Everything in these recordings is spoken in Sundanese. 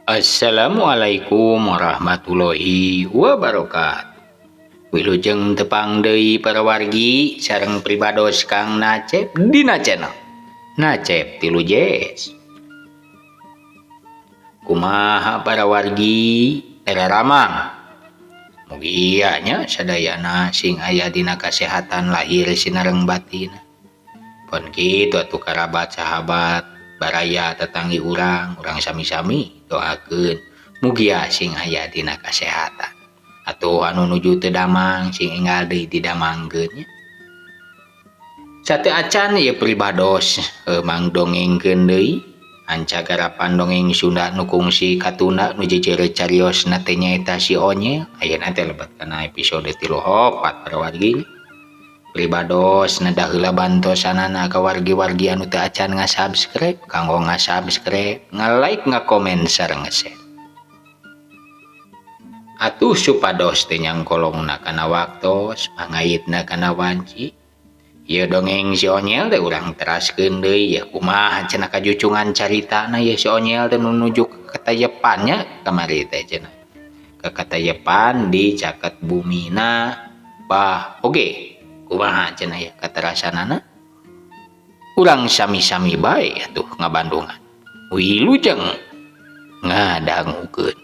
Assalamualaikum warahmatullahi wabarakatuh. Wilujeng tepang deui para wargi sareng pribados Kang Nacep dina channel Nacep Tilu Jes. Kumaha para wargi Ramang. Mugi nya sadayana sing aya dina kasehatan lahir sinareng batin. Pon kitu atuh karabat sahabat baraya tetanggi urang sami-sami doakeun mugi sing aya dina kasehatan atuh anu nuju teu damang sing enggal deui didamangkeun nya. Sateu acan ieu pribados mangdongengkeun deui anca garapan dongeng Sunda nu kungsi katunda nu jejeureuh cariosna teh nyaeta si Onyel. Ayeuna teh lebet kana episode 34 para wargi. Pribados nada heula bantosanana ka wargi-wargi anu teu acan nga-subscribe kanggo nga-subscribe, nga-like, nga-komen sareng nge-share. Atuh supados teu nyangkolongna kana waktos, mangayitna kana wanci. Ieu dongeng si Onyel teh urang teraskeun deui ya kumaha cenah kajucungan caritana ieu si Onyel teh nuju ka katayepannya kamari teh cenah. Ka katayepan di caket bumina bah oge. Kumaha cenah ya katerasanana urang sami-sami bae atuh ngabandungan wilujeng ngadangukeun.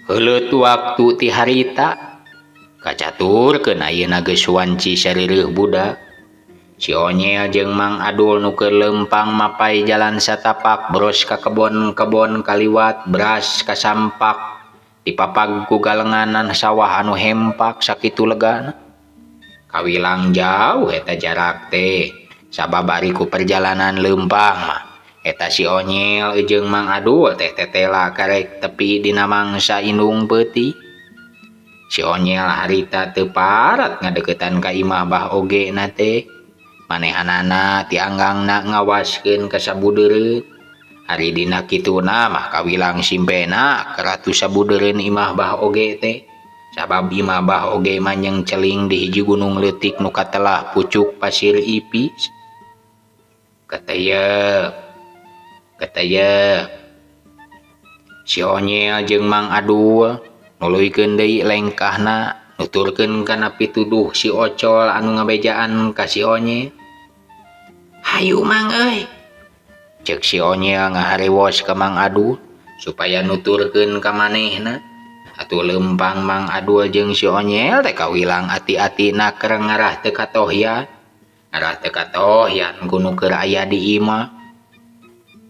Heuleut waktu ti harita kacaturkeun ayeuna geus wanci sareureuh budak. Si Onyel jeung Mang Adul nu keur leumpang mapai jalan satapak bros ka kebon-kebon kaliwat beras kasampak dipapag ku galenganan sawah anu hempak sakitu legana. Kawilang jauh eta jarak teh sababari ku perjalanan leumpang mah. Eta si Onyel jeung Mang Adul teh tetela karek tepi dina mangsa indung peuting. Si Onyel harita teu parat ngadeuketan ka imah bah oge na teh. Manehanana ti anggangna ngawaskeun ka sabudeureun. Ari dina kituna mah kawilang simpena keratu sabudeureun imah bah oge teh. Sabab imah bah oge manyeng celing di hiji gunung leutik nu katelah pucuk pasir ipis. Katayeuh si Onyel jeung Mang Adul nuluykeun deui lengkahna nuturkeun kana pituduh si Ocol anu ngabejaan ka si Onyel. "Hayu Mang euy," ceuk si Onyel ngaharewos ka Mang Adul supaya nuturkeun ka manehna. Atuh leumpang Mang Adul jeung si Onyel teh kawilang ati-atina keur ngarah teu katohyan. Ngarah teu katohyan kudu keur aya di imah.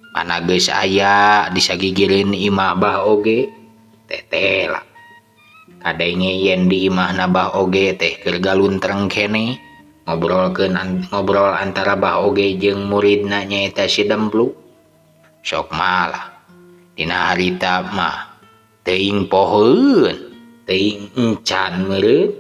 Mana geus aya disagigireun imah bah oge teh tela. Kadenge yen di imahna bah oge teh keur galuntreng keneh ngobrol antara bah oge jeung muridna nyaeta si Demplu. Sok malah dina harita mah teuing pohoeun teuing encan meureun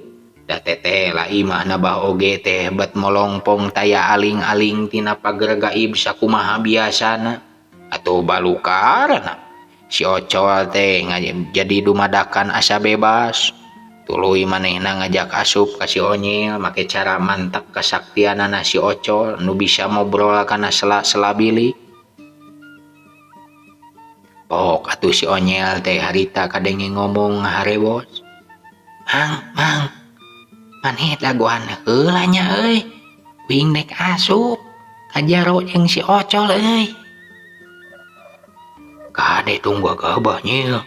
da tetela imahna bah oge teh bet molongpong taya aling-aling tina pager gaib sakumaha biasana. Atuh balukarna si Ocol teh jadi dumadakan asa bebas. Tuluy manehna ngajak asup ka si Onyel make cara mantap kasaktianana si Ocol nu bisa ngobrol kana sela-sela bilik. Pok atuh si Onyel teh harita kadenge ngomong ngaharewos. Mang, maneh dagoan heula nya euy. Kuing dek asup ka jaro jeung si Ocol euy. Kade tunggu gabah Nyel.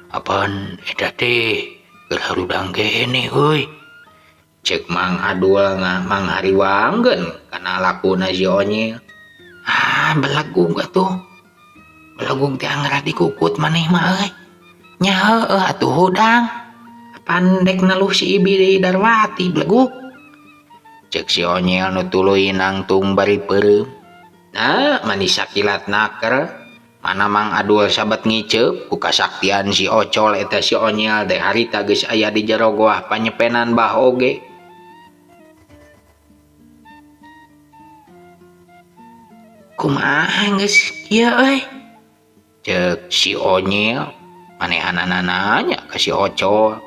Apaan eta teh keur harudang kene euy. Ceuk Mang Adul Mang hariwanggeun kana lakuna si Onyel. Belagung atuh. Belagung teh anggar dikukut maneh mah euy. Nya heueuh atuh hudang. Apaan dek naluh si Ibi Darwati belagu. Ceuk si Onyel nu tuluy nangtung bari peureum. Nah manis sakilat naker mana Mang Adul sahabat ngicep ku kasaktian si Ocol eta si Onyel teh harita geus aya di jero goah panyepenan bah oge. Kumaha geus kieu euy? Cek si Onyel manehanana nanya ka si Ocol.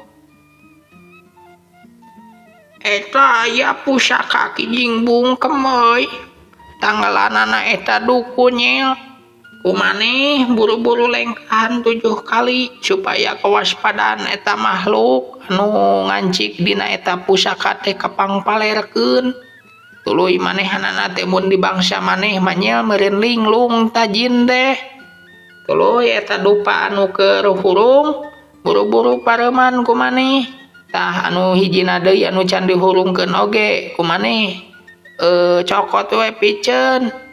Eta aya pusaka kijing bungkem euy. Tanggalanana eta dukunyel. Kumaneh buru-buru lengkahan 7 kali supaya kewaspadaan eta makhluk anu ngancik dina eta pusaka teh kapangpalerkeun. Tuluy manehanana teh mun di bangsa maneh manyel meureun linglung tajin teh. Tuluy eta dupa anu keur hurung buru-buru pareman ku maneh. Tah anu hijina deui anu can dihurungkeun oge ku maneh. Cokot we piceun.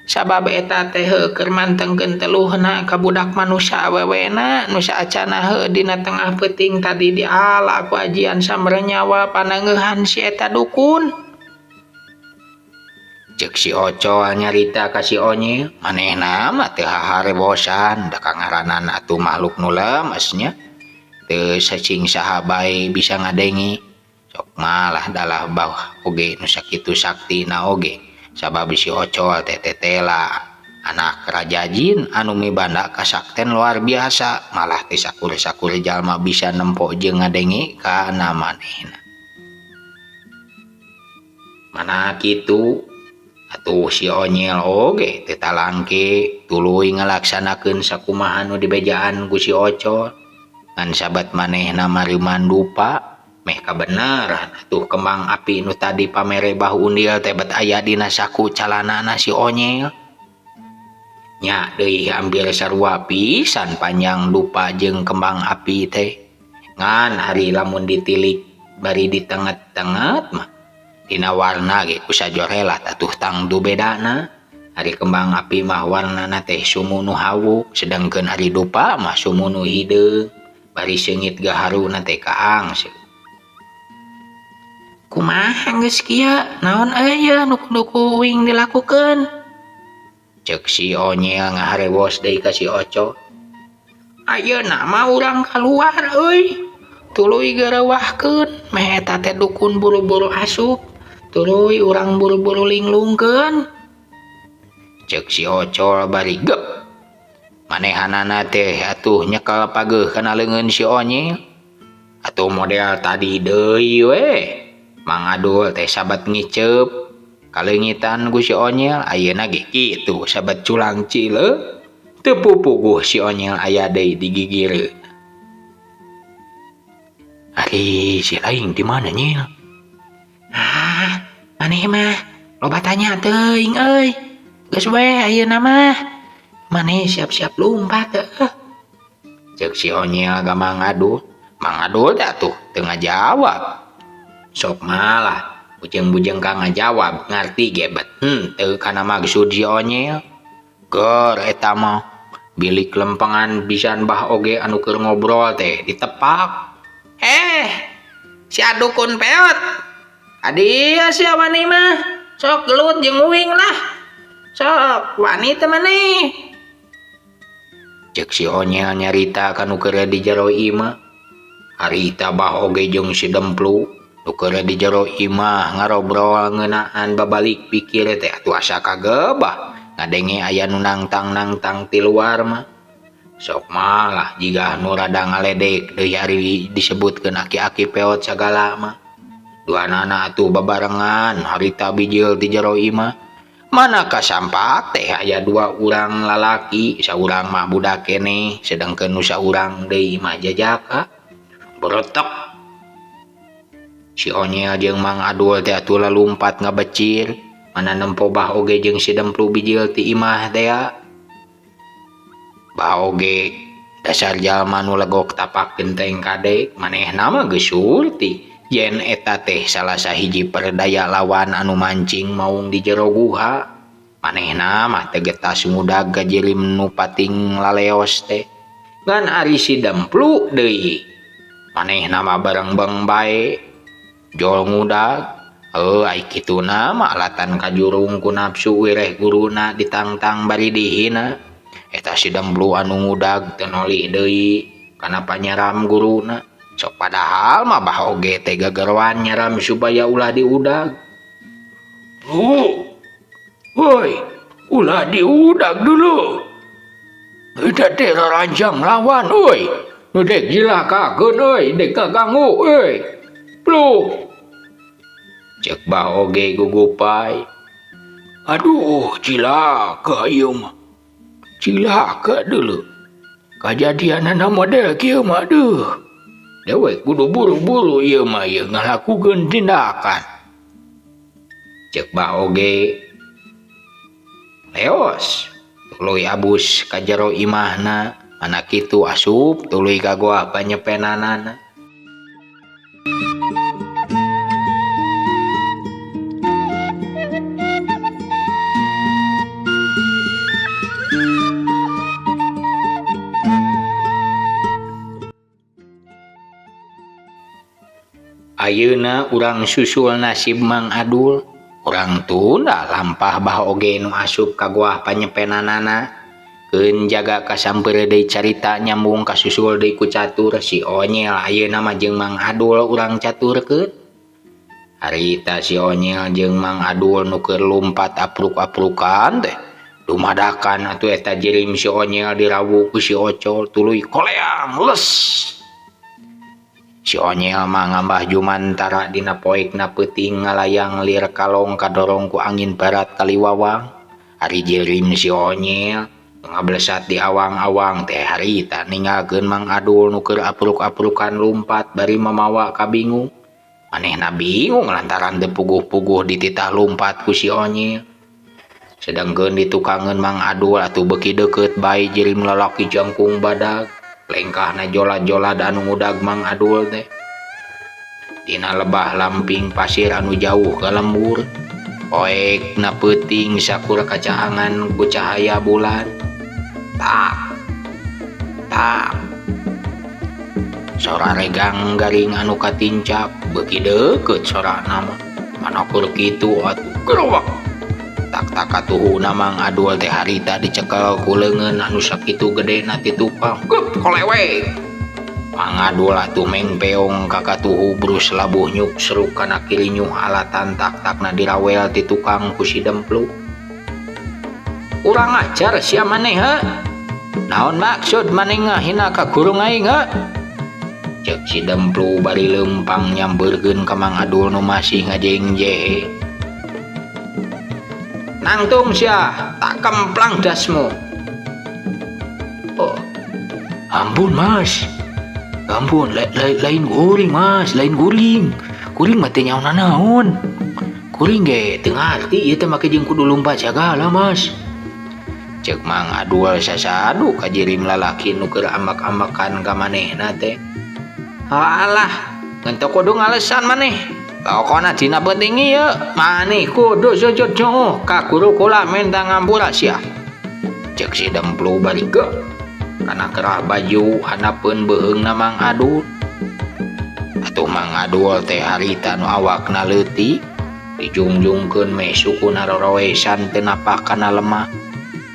Sabab eta teh keur mantengkeun teluhna ka budak manusia awewena nu saacana heuh dina tengah peuting tadi diala ku ajian samere nyawa panangeuhan si eta dukun. Cek si Ocol nyarita ka si Onyel, manehna mah teu haharebosan da kangaranan atuh makhluk nu lemes nya. Teu cacing saha bae bisa ngadengi. Sok malah dalah bawah oge nu sakitu saktina oge. Sabab si Ocol teh tetela anak raja jin anu mibanda kasakten luar biasa malah teh sakure-sakure jalma bisa nempo jeung ngadengi kana manehna. Mana kitu atuh si Onyel oge teu talangke tuluy ngalaksanakeun sakumaha nu dibejaan ku si Ocol ngan sabat manehna mariman dupa. Meh kabeneran atuh kembang api nu tadi pamere bahu undil teh bet aya dina saku calanana si Onyel. Nya deui hampir sarua pisan panjang dupa jeung kembang api teh. Ngan hari lamun ditilik bari ditenget-tenget mah dina warna ge ku sajorelat atuh tangtu bedana. Hari kembang api mah warnana teh sumu nu hawuk sedengkeun hari dupa mah sumu nu hideung bari seungit gaharuna teh kaang. Kumaha geus kieu naon aya nu kudu kuing dilakukeun? Cek si Onyel ngaharewos deui ka si Ocol. Ayeuna mah urang kaluar euy. Tuluy garewahkeun meh eta teh dukun buru-buru asup. Tuluy urang buru-buru linglungkeun. Cek si Ocol bari gep. Manehanana teh atuh nyekel pageuh kana leungeun si Onyel. Atuh model tadi deui we. Mang Adul teh sabat ngicep kalengitan ku si Onyel ayeuna ge kitu sabat culang cileuh teu pupuguh si Onyel aya deui di gigireun. Ari si laing di mana Nyel? Maneh mah loba tanya teuing euy. Geus we ayeuna mah maneh siap-siap lumpat teuh. Cek si Onyel ka Mang Adul. Mang Adul teh atuh teu ngajawab. Sok malah bujeng-bujeng ka ngajawab ngarti gebet teu kana maksud si Onyel. Keur eta mah bilik lempengan pisan bah oge anu keur ngobrol teh ditepak. Si adukun peot. Adieu sia wani mah. Sok gelut jeung uing lah. Sok wani teh maneh. Cek si Onyel nyarita kanu keur di jero imah. Harita bah oge jeung si Demplu nu keur di jero imah ngarobrol ngeunaan babalik pikir teh atuh asa kagebah ngadenge aya nu nangtang-nangtang ti luar mah. Sok malah jiga nu rada ngaledek deui ari disebutkeun aki-aki peot sagala mah. Duanana atuh babarengan harita bijil di jero imah. Mana kasampak teh aya 2 urang lalaki, saurang mah budak keneh sedengkeun nu saurang deui mah jajaka. Beretek si Onyel jeung Mang Adul teh atuh lalumpat ngabecir mana nempo bah oge jeung si Demplu bijil ti imah teh. Bah oge dasar jalma nu legok tapak genteng kadek manehna mah geus surti yen eta teh salah sahiji perdaya lawan anu mancing maung di jero guha. Manehna mah teh getas ngudag gajirim nu pating laleos teh. Ngan ari si Demplu deui manehna mah bareng-bareng bae. Jol ngudag Ai kituna alatan kajurung ku nafsu wireh guruna ditangtang bari dihina. Eta si Demplu anu ngudag teu nolih deui kana panyaram guruna. Sok padahal mah bah oge teh gagarwan nyaram supaya ulah diudag. Woi, ulah diudag dulu. Eta teh raranjang lawan, oi. Nu dek jilakakeun euy, dek kaganggu euy. Pluh. Cek bah oge gugupai. Aduh, cilaka ieu mah. Cilaka dulu. Kajadianana model kieu mah deuh. Dewek kudu buru-buru ieu mah ieu ngalakukeun tindakan. Cek bah oge. Leos. Tuluy abus ka jero imahna, mana kitu asup tuluy ka goa panyepenanana. Ayeuna urang susul nasib Mang Adul, urang tunda lampah bah oge nu asup ka goah panyepenanana. Keun jaga kasampeur deui carita nyambung kasusul deui ku catur si Onyel ayeuna mah jeung Mang Adul urang caturkeun. Harita si Onyel jeung Mang Adul nu keur lumpat apruk-aprukan teh dumadakan atuh eta jirim si Onyel dirawuh ku si Ocol tuluy koleang les. Si Onyel mah ngambah jumantara dina poekna peuting ngalayang lir kalong kadorong ku angin barat kaliwawang. Ari jirim si Onyel ngablesat di awang-awang teh harita ninggalkeun Mang Adul nu keur apruk-aprukan lumpat bari mamawa ka bingung. Manehna bingung lantaran teu puguh-puguh dititah lumpat ku si Onyel. Sedengkeun ditukangeun Mang Adul atuh beuki deukeut bae jirim lalaki jangkung badag. Lengkahna jolat-jolat anu ngudag Mang Adul teh. Dina lebah lamping pasir anu jauh ka lembur. Poekna peuting sakur kacahangan ku cahaya bulan. Tak. Tak. Sora regang garing anu katincap beuki deukeut sorana mah. Manakur kitu atuh gerowak. Tak katuhuna Mang Adul teh harita dicekel ku leungeun anu sakitu gedena ti tukang. Geup kolewe. Mang Adul atuh mengpeong ka katuhu brus labuh nyuk seruk kana kiri nyuh alatan tak-takna dirawel ti tukang ku si Demplu. Urang ajar sia maneh heuh. Naon maksud maneh ngahina ka guru aing heuh? Cek si Demplu bari leumpang nyambeurkeun ka Mang Adul nu masih ngajengjehe. Nangtung sia, tak kemplang dasmu. Oh, ampun mas. Ampun, lain guring mas, lain guring. Guring mah teu nyaona naon. Guring ge teu ngarti ieu teh make jeung kudu lumpat sagala mas. Cek Mang Adul sasadu ka jirim lalaki nu keur ambak-ambakan ka manehna teh. Halah, ngan teu kudu ngalesan maneh. Pokona dina penting ieu maneh kudu sujud nyuh ka guru kula minta ngampura sia. Cek si Demplu bari geuh kana kerah baju hanapeun beuheungna Mang Adul. Atuh Mang Adul teh harita nu awakna leutik dijungjungkeun meh sukuna rorowesan teu napah kana lemah.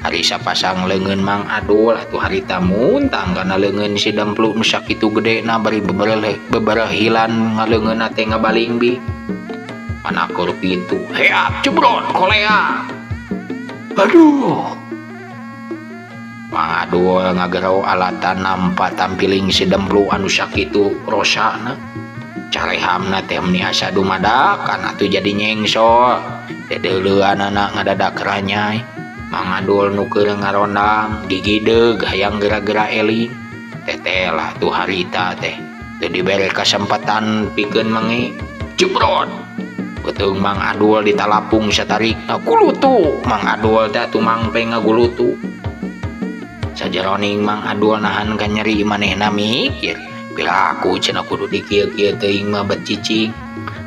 Hari sapasang leungeun Mang Adul atuh harita muntang kana leungeun si Demplu nu sakitu gedena bari beberehilan ngaleungeunna teh ngabalingbi. Manakur kitu, heap cebrot kolea. Aduh. Mang Adul ngagerau alatan nampa tampiling si Demplu anu sakitu rosana. Carehamna teh meni asa dumadakan atuh jadi nyengsol. Dedeuleuanana ngadadak ranyai. Mang Adul nu keur ngarondang digideug hayang geura-geura eling. Teteh tuh harita teh teu dibere kasempatan pikeun mange. Jebrot. Beuteung Mang Adul ditalapung satarikna gulutu. Mang Adul teh atuh mangpe ngagulutu. Sajeroning Mang Adul nahan ka nyeri manehna mikir, pilaku cenah kudu dikieu-kieu teuing mah bet cicing.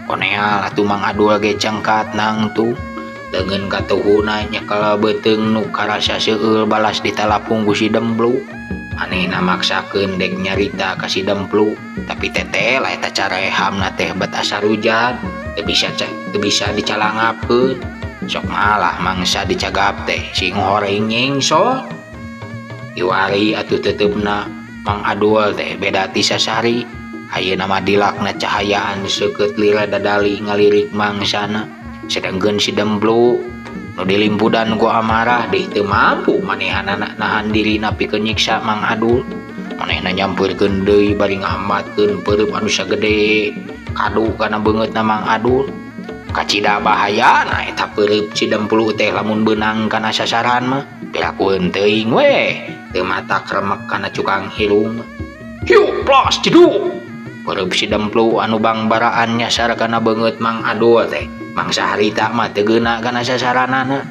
Koneal atuh Mang Adul ge cengkat nangtung. Leungeun katuhuna nyekel beuteung nu karasa seueul balas ditalapung ku si Demplu. Manehna maksakeun dek nyarita ka si Demplu, tapi teteh lah eta carehamna teh bet asa rujad. teu bisa dicalangapkeun sok malah mangsa dicagap teh sing horeng nyengsol iwari atuh tetepna Mang Adul teh beda ti sasari ayeuna mah dilakna cahayaan seukeut lila dadali ngalirik mangsana sedangkeun si Demplu nu dilimpudan ku amarah deui teu mampu manehanana nahan diri pikeun nyiksa Mang Adul manehna nyampeurkeun deui bari ngahambatkeun peureup anu sagede kadu kana beungeutna Mang Adul kacida bahayana eta peureup si Demplu teh lamun beunang kana sasaran mah pilakueun teuing we teu matak remek kana cukang hilung hiu plos jeduk peureup si Demplu anu bangbaraan nyasar kana beungeut Mang Adul teh mangsa harita mah teu geuna kana sasaranana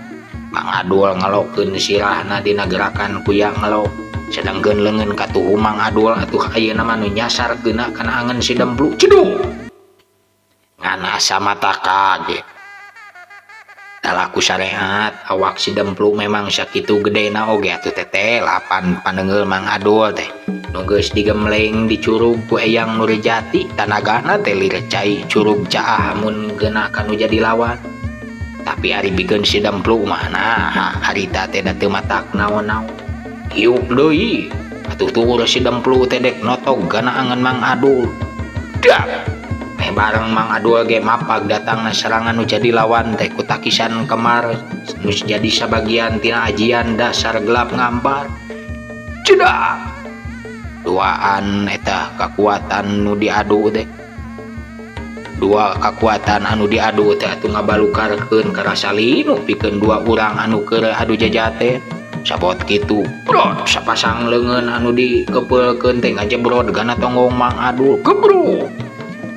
Mang Adul ngelokeun sirahna dina gerakan kuya ngelok sedangkeun leungeun katuhu Mang Adul atuh ayeuna mah nu nyasar geuna kana angeun si Demplu jeduk ngan asa mata kaget talaku syariat awak si Demplu memang sakitu gedena oge atuh teteh lapan pandengeul Mang Adul teh nu geus digemleng di curug ku Eyang Nurijati tanagana teh lirecai curug caah mun geuna kanu jadi lawan tapi ari bikeun si Demplu mah nah harita teh da teu matak naon-naon hiup deui atuh tuur si Demplu teh dek notog kana angeun Mang Adul dak bareng Mang Adul ge mapag datangna serangan nu jadi lawan teh ku takisan kemar nu jadi sabagian tina ajian dasar gelap ngambar cedak duaan eta kekuatan nu diadu teh dua kekuatan anu diadu teh atuh ngabalukarkeun ka rasa linu pikeun dua urang anu keur adu jajate sabot kitu brod sapasang leungeun anu dikepeulkeun teh ngajebrod gana tonggong Mang Adul gebru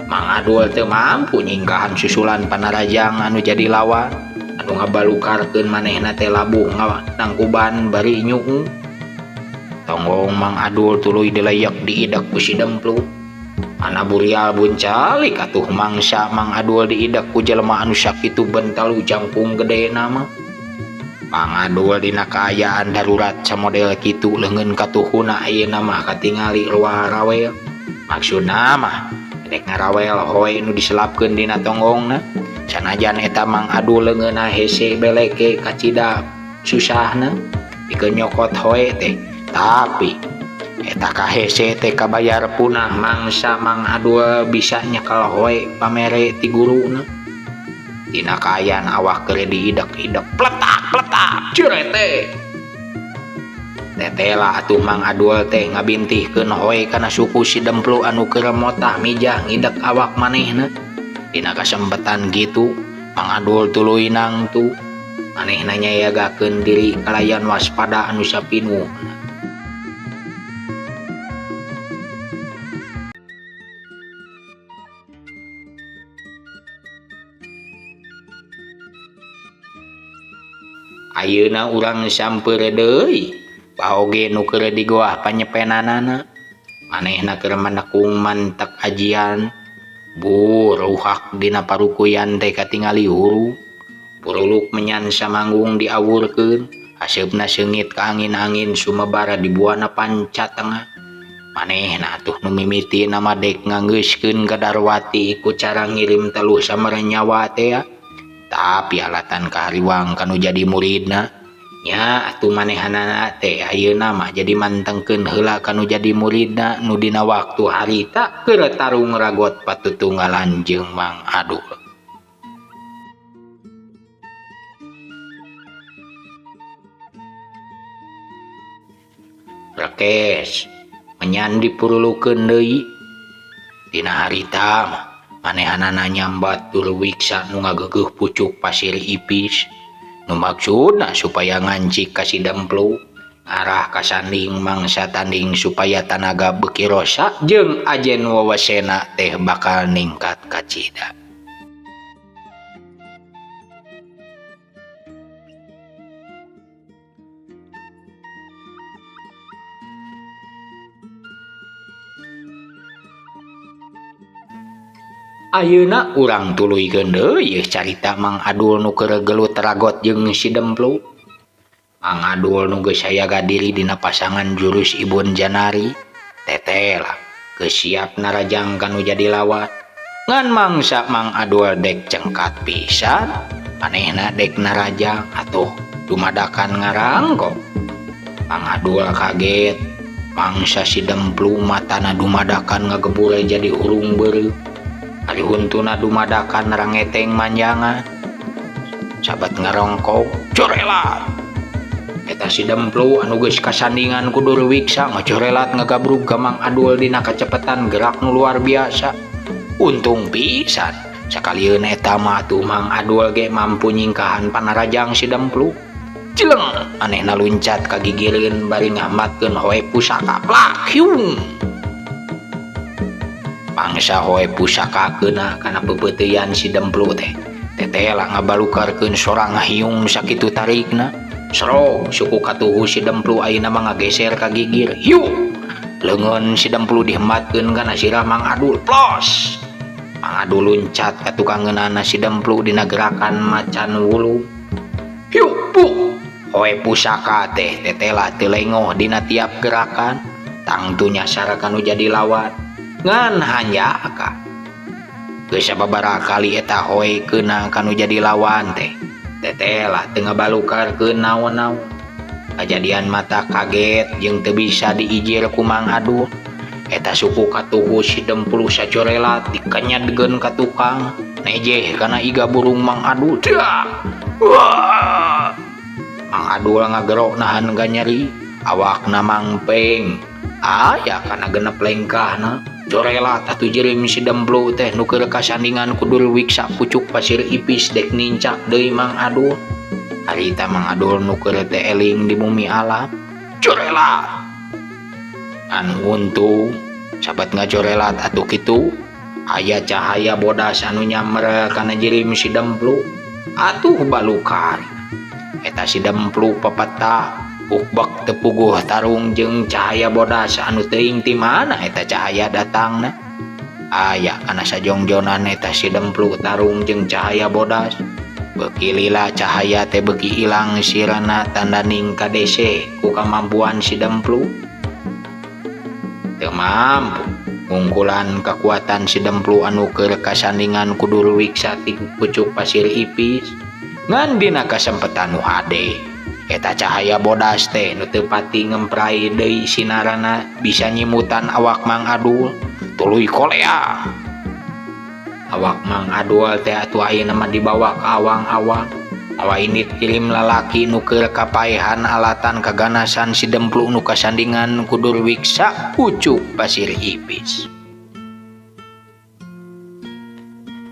Mang Adul teu mampu nyinggahan susulan panarajang anu jadi lawan anu ngabalukarkeun manehna teh labuh nangkuban bari nyuung tonggong Mang Adul tuluy dileyak diidek ku si Demplu ana burial buncalik atuh mangsa Mang Adul diidek ku jelema anu sakitu bentalu jangkung gedena mah Mang Adul dina kaayaan darurat samodel kitu leungeun katuhuna ayeuna mah katingali ruah rawel maksudna mah dek ngarawel hoe nu diselapkeun dina tonggongna sanajan eta Mang Adul leungeunna hese beleke kacida susahna pikeun nyokot hoe teh tapi eta ka hese teh kabayar punah mangsa Mang Adul bisa nyekel hoe pamere ti guruna dina kaayaan awak keur diidek-idek pletak cirete tetela atuh Mang Adul teh ngabintihkeun hoe kana suku si Demplu anu keur motah mijah ngidek awak manehna dina kasempetan kitu Mang Adul tuluy nangtu manehna nyayagakeun diri kalayan waspada anu sapinuhna ayeuna urang sampeur deui paoge nu keur digoah panyepenanana manehna keur manekung mantek ajian buruhak dina parukuyan teh katingali huru puruluk menyan samanggung diawurkeun haseupna seungit ka angin-angin sumebar di buana panca tengah manehna atuh nu mimiti nama dek nganggeuskeun ka Darwati ku cara ngirim teluh samere nyawa teh tapi alatan kahariwang kanu jadi muridna nya atuh manehanana teh ayeuna mah jadi mantengkeun heula kanu jadi muridna nu dina waktu harita keur tarung ragot patutunggalan jeung Mang Adul rekes menyan dipurulukeun deui dina harita mah manehanana nyambat tur wiksa nu ngageugeuh pucuk pasir ipis nu maksudna supaya ngancik ka si Demplu arah ka sanding mangsa tanding supaya tanaga beuki rosa jeung ajen wawasena teh bakal ningkat kacida ayeuna urang tuluykeun deui carita Mang Adul nu keur gelut ragot jeung si Demplu Mang Adul nu geus sayaga diri dina pasangan jurus Ibun Janari teteh lah geus siap narajang kanu jadi lawan ngan mangsa Mang Adul dek cengkat pisan, manehna dek narajang atuh dumadakan ngaranggo. Mang Adul kaget, mangsa si Demplu matana dumadakan ngagebure jadi urung beureuh. Ari huntuna dumadakan rangeteng manjangan. Sabat ngarongkok, corelat. Eta si Demplu anu geus kasandingan ku Durwiksa ngacorelat ngagabrug ka Mang Adul dina kacepetan gerak nu luar biasa. Untung pisan sakalieun eta mah tuh Mang Adul ge mampu nyingkahan panarajang si Demplu. Cileng manehna luncat ka gigireun bari ngahambatkeun hoe pusaka plak hiung. Mangsa hoe pusaka keuna kana peupeuteuyan si Demplu teh. Tetela ngabalukarkeun sorang ngahiung sakitu tarikna. Sero suku katuhu si Demplu ayeuna mah ngageser ka gigir. Hiu. Leungeun si Demplu dihembatkeun kana sirah Mang Adul. Plos. Mang Adul luncat ka tukang ngeunana si Demplu dina gerakan macan wulu. Hiu pu. Hoe pusaka teh tetela teu lengoh dina tiap gerakan. Tangtu nyasar kanu jadi lawan. Ngan hanjaka. Geus sababaraha kali eta hoe keuna kanu jadi lawan teh. Tetela teu ngabalukarkeun naon-naon. Kajadian mata kaget jeung teu bisa diijir ku Mang Adul. Eta suku katuhu si Demplu sacorelat dikanyadkeun ka tukang. Nejeh kana iga burung Mang Adul. Dah. Wah. Mang Adul ngagero nahan ganyeri. Awakna mangpeng. Aya kana genep lengkahna. Corelat atuh jeureum si Demplu teh nu keur kasandingan ku Durwiksa pucuk pasir ipis dek nincak deui Mang Adul. Harita Mang Adul nu keur teh eling di bumi alam. Corelat. An untung sabat ngacorelat atuh kitu aya cahaya bodas anu nyammer kana jeureum si Demplu. Atuh balukar. Eta si Demplu pepeta ukbek tepuguh tarung jeung cahaya bodas anu teuing ti mana eta cahaya datangna. Aya kana sajongjonan eta si Demplu tarung jeung cahaya bodas. Beuki lila cahaya teh beuki ilang sirana tandaning kadese ku kamampuan si Demplu. Teu mampu ngungkulan kekuatan si Demplu anu keur kasandingan ku Durwiksa ti pucuk pasir ipis. Ngan dina kasempetan nu hade eta cahaya bodas teh nu teu pati ngemprai deui sinarana bisa nyimutan awak Mang Adul tuluy kolea. Awak Mang Adul teh atuh ayeuna mah dibawa ka awang-awang. Awainit ilim lalaki nu keur kapaehan alatan kaganasan si Demplu nu kasandingan ku Durwiksa pucuk pasir ipis.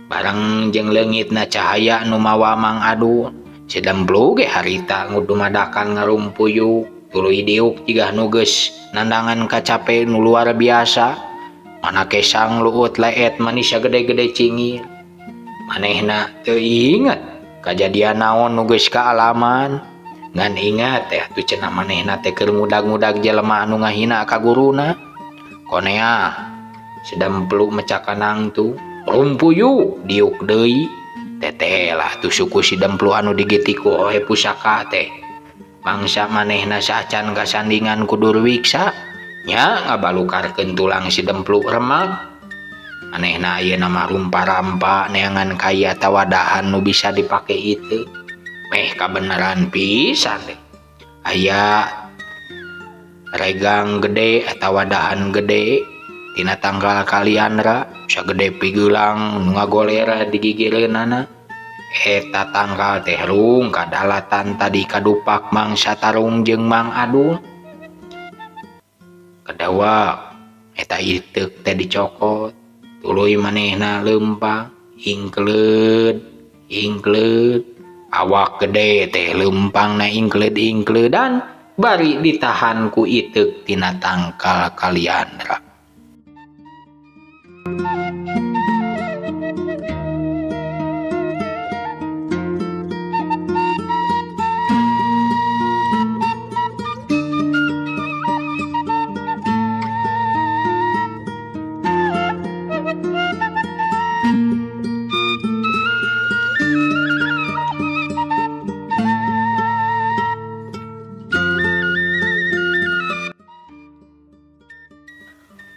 Bareng jeung leungitna cahaya nu mawa Mang Adul, si Demplu ge harita ngudumadakan ngarumpuyuk tuluy diuk jiga nu geus nandangan kacape nu luar biasa. Mana kesang luut leet manis gede-gede cingir. Manehna teu inget kajadian naon nu geus kaalaman. Ngan ingat teh atuh cenah manehna teh keur ngudag-ngudag jelema anu ngahina ka guruna. Konea si Demplu mecakanang tu rumpuyu diuk deui. Tetela tuh suku si Demplu anu digitiku oe pusaka teh. Mangsa manehna saacan kasandingan ku Durwiksa nya ngabalukarkeun tulang si Demplu remag. Manehna ayeuna mah rumpa-rampa neangan kaya tawadahan nu bisa dipake itu. Meh kabeneran pisan deh. Aya regang gede atawa dahan gede tina tanggal kaliandra sagede pigulang nu ngagolera di gigireunana. Eta tanggal teh rung kadalatan tadi kadupak mangsa tarung jeung Mang Adul. Kadawa eta iteuk teh dicokot tuluy manehna leumpang ingkleud awak gede teh leumpangna ingkleud-ingkleudan bari ditahan ku iteuk tina tangkal kaliandra.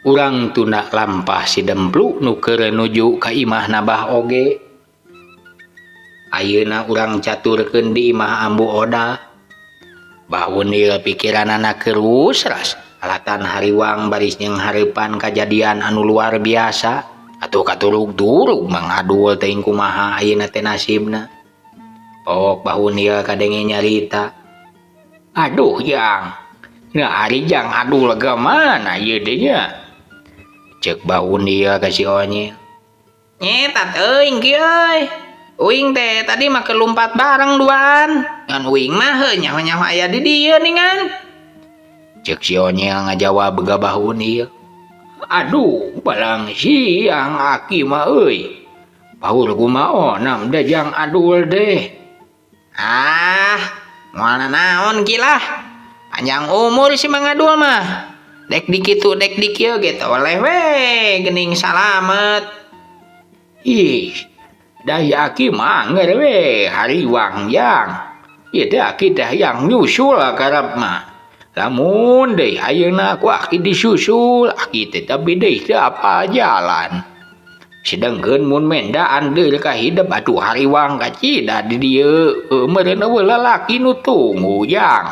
urang tunda lampah si Demplu nu keur nuju ka imah Nabah oge. Ayeuna urang caturkeun di imah Ambu Oda. Baunil pikiranana keus ras alatan hariwang baris nyenghareupan kajadian anu luar biasa atuh katurug-turug Mang Adul teuing kumaha ayeuna teh nasibna. Pok baunil kadenge nyarita, "Aduh Jang, ari Jang Adul gamana ieu teh nya?" Ceuk baunil ka si Onyil. "Nyeta teuing kieu euy. Uing teh tadi mah kelumpat bareng duaan. Ngan uing mah heuh nyawa-nyawa aya di dieu ningan." Ceuk si Onyil ngajawab gabah Unil. "Aduh, balang siang aki mah euy. Paur kumaonam da Jang Adul deh." "Ah, moal naon kilah. Panjang umur si Mang Adul mah. Dek di kitu dek di kieu ge toleh we geuning salamet." "Ih, dah aki manger we hariwang Jang. Ieu teh aki teh yang nyusul karep mah. Lamun deui ayeuna ku aki disusul, aki teh tapi deui teu apa jalan. Sedengkeun mun mendaan deul ka hidep atuh hariwang kacida di dieu meureun eueuh lalaki nu tunggu Jang."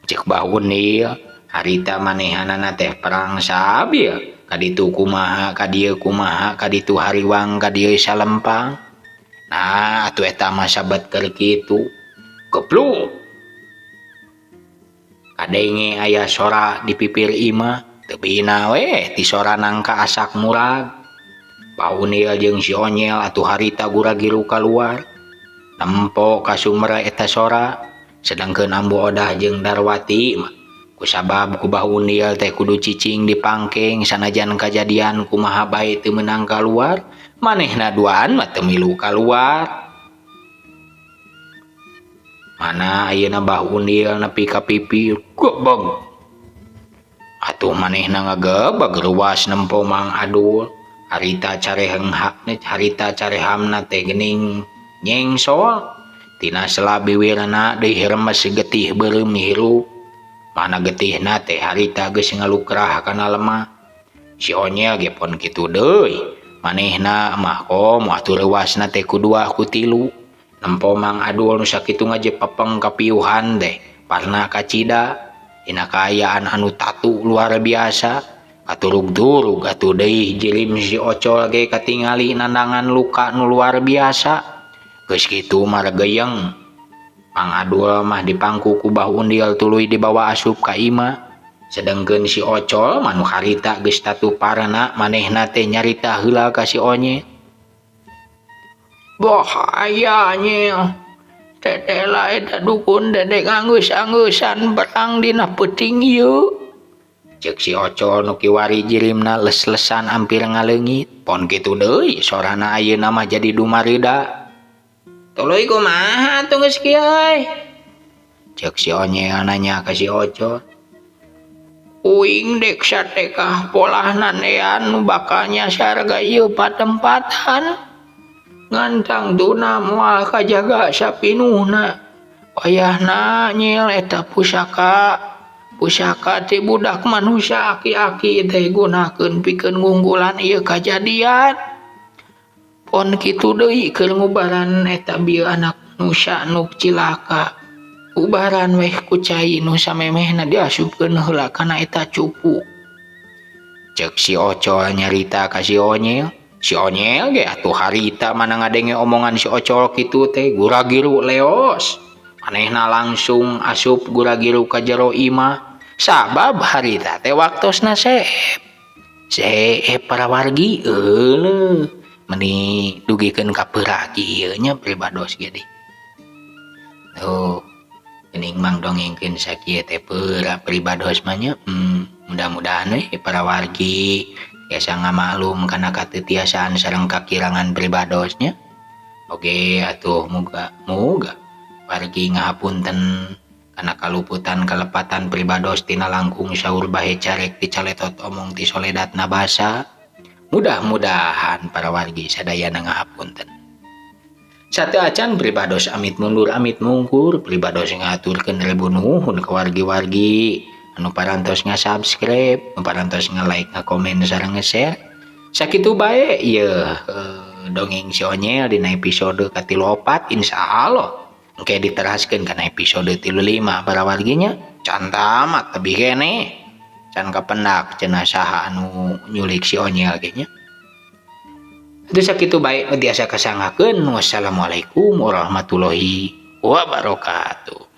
Ceuk Baunil, harita manehanana teh perang sabil. Kaditu kumaha ka dieu kumaha kaditu hariwang ka dieu salempang. Nah atuh eta mah sabet keur kitu. Gepluk. Kadenge aya sora di pipir imah, teu bina we ti sora nangka asak murag. Baunil jeung si Onyil atuh harita gura-giru kaluar. Nempo ka sumber eta sora, sedengkeun Ambu Odah jeung Darwati mah kusabab ku Baunil teh kudu cicing di pangkeng sanajan kajadian kumaha bae teu meunang kaluar, manehna duaan mah teu milu kaluar. Mana ayeuna Baunil nepi ka pipir, gebeg. Atuh manehna ngagebeg ruas nempo Mang Adul. Harita carehamna teh geuning nyengsol. Tina sela biwirna deui remes getih beureum hirup. Mana getihna teh harita geus ngalukrah kana lemah. Si Onyil ge pon kitu deui. Manehna mah komo atuh ruasna teh kudua ku tilu. Nempo Mang Adul nu sakitu ngajepepeng kapiuhan teh parna kacida dina kaayaan anu tatu luar biasa. Katurug-turug atuh deui jirim si Ocol ge katingali nandangan luka nu luar biasa. Geus kitu maregeyeng. Mang Adul mah dipangku ku Baunil tuluy dibawa asup ka imah. Sedengkeun si Ocol manu harita geus tatuparna manehna teh nyarita heula ka si Onyil. "Bahaya Nyil. Tetela eta dukun dedek anggeus-angeusan perang dina peuting ieu." Ceuk si Ocol nu kiwari jirimna les-lesan ampir ngaleungit. Pon kitu deui sorana ayeuna mah jadi dumareuda. "Tuluy kumaha atuh geus kieu euy?" Ceuk si Onyil nanya ka si Ocol. "Uing dek satekah polah nanean nu bakal nyasar ka ieu patempatan. Ngantang tuna moal kajaga sapinuhna. Wayahna Nyil eta pusaka. Pusaka teh budak manusia aki-aki teh gunakeun pikeun ngunggulan ieu kajadian. Pon kitu deui keur ngubaran eta bieu anak manusia nu cilaka. Ubaran weh ku cai nu samemehna diasupkeun heula kana eta cupu." Ceuk si Ocol nyarita ka si Onyil. Si Onyil ge atuh harita mana ngadenge omongan si Ocol kitu teh gura-giru leos. Manehna langsung asup gura-giru ka jero imah. Sabab harita teh waktosna seep parawargi euleuh. Meni dugikeun ka peura kieu nya pribados ge deui. Tuh, geuning Mang dongengkeun sakieu teh peura pribados mah nya. Mudah-mudahan we parawargi biasa ngamaklum kana katitiasaan sareng kakirangan pribadosnya. Oge atuh muga wargi ngahapunten kana kaluputan kalepatan pribados tina langkung saur bahe carek dicaletot omong ti Soledatna basa. Mudah-mudahan para wargi sadayana ngahapunten. Sateu acan pribados amit mundur amit mungkur, pribados ngaturkeun rebu nuhun ka wargi-wargi anu parantos subscribe, anu parantos like, komen sareng share. Sakitu bae ieu dongeng si Onyel dina episode ka-34 insyaallah engke diteraskeun kana episode 35 barawarginya can tamat tebih kene can kapendak cenah saha anu nyulik si Onyel ge nya. Itu sakitu bae tiasa kasangakeun. Wassalamualaikum warahmatullahi wabarakatuh.